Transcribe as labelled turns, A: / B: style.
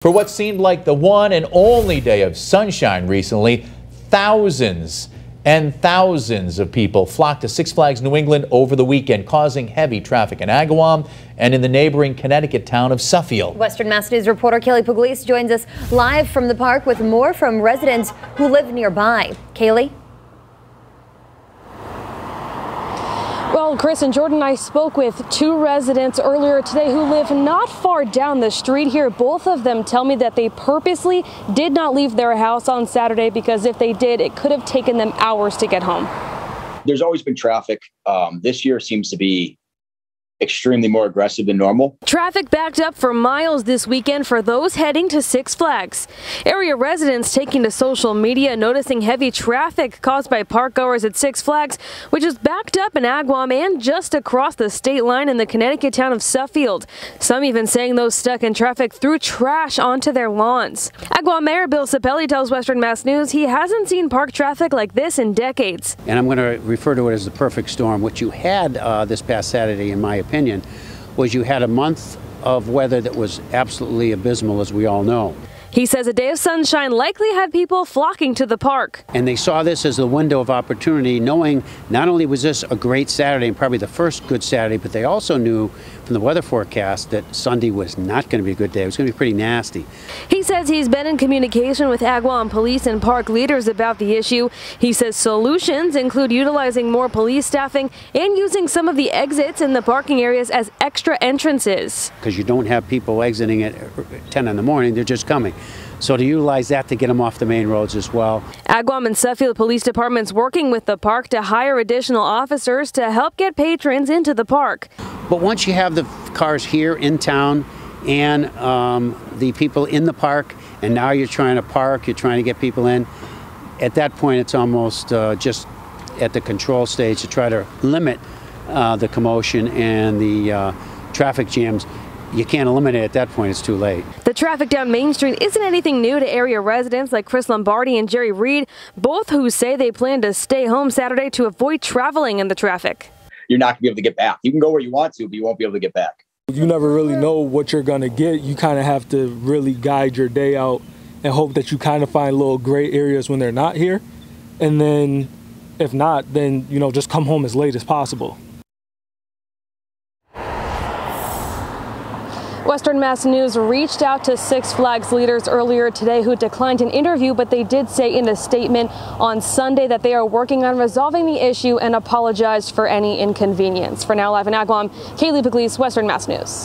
A: For what seemed like the one and only day of sunshine recently, thousands and thousands of people flocked to Six Flags New England over the weekend, causing heavy traffic in Agawam and in the neighboring Connecticut town of Suffield.
B: Western Mass News reporter Kaylee Pugliese joins us live from the park with more from residents who live nearby. Kaylee?
C: Well, Chris and Jordan, I spoke with two residents earlier today who live not far down the street here. Both of them tell me that they purposely did not leave their house on Saturday because if they did, it could have taken them hours to get home.
D: There's always been traffic. This year seems to be extremely more aggressive than normal.
C: Traffic backed up for miles this weekend for those heading to Six Flags. Area residents taking to social media noticing heavy traffic caused by parkgoers at Six Flags, which is backed up in Agawam and just across the state line in the Connecticut town of Suffield. Some even saying those stuck in traffic threw trash onto their lawns. Agawam Mayor Bill Cepelli tells Western Mass News he hasn't seen park traffic like this in decades.
E: And I'm going to refer to it as the perfect storm. What you had this past Saturday, in my opinion, was you had a month of weather that was absolutely abysmal, as we all know.
C: He says a day of sunshine likely had people flocking to the park.
E: And they saw this as the window of opportunity, knowing not only was this a great Saturday and probably the first good Saturday, but they also knew from the weather forecast that Sunday was not going to be a good day. It was going to be pretty nasty.
C: He says he's been in communication with Agawam police and park leaders about the issue. He says solutions include utilizing more police staffing and using some of the exits in the parking areas as extra entrances.
E: Because you don't have people exiting at 10 in the morning, they're just coming. So to utilize that to get them off the main roads as well.
C: Agawam and Suffield police departments working with the park to hire additional officers to help get patrons into the park.
E: But once you have the cars here in town and the people in the park, and now you're trying to park, you're trying to get people in, at that point it's almost just at the control stage to try to limit the commotion and the traffic jams. You can't eliminate it at that point, it's too late.
C: The traffic down Main Street isn't anything new to area residents like Chris Lombardi and Jerry Reed, both who say they plan to stay home Saturday to avoid traveling in the traffic.
D: You're not going to be able to get back. You can go where you want to, but you won't be able to get back.
F: You never really know what you're going to get. You kind of have to really guide your day out and hope that you kind of find little gray areas when they're not here. And then if not, then, just come home as late as possible.
C: Western Mass News reached out to Six Flags leaders earlier today who declined an interview, but they did say in a statement on Sunday that they are working on resolving the issue and apologized for any inconvenience. For now, live in Agawam, Kaylee Pugliese, Western Mass News.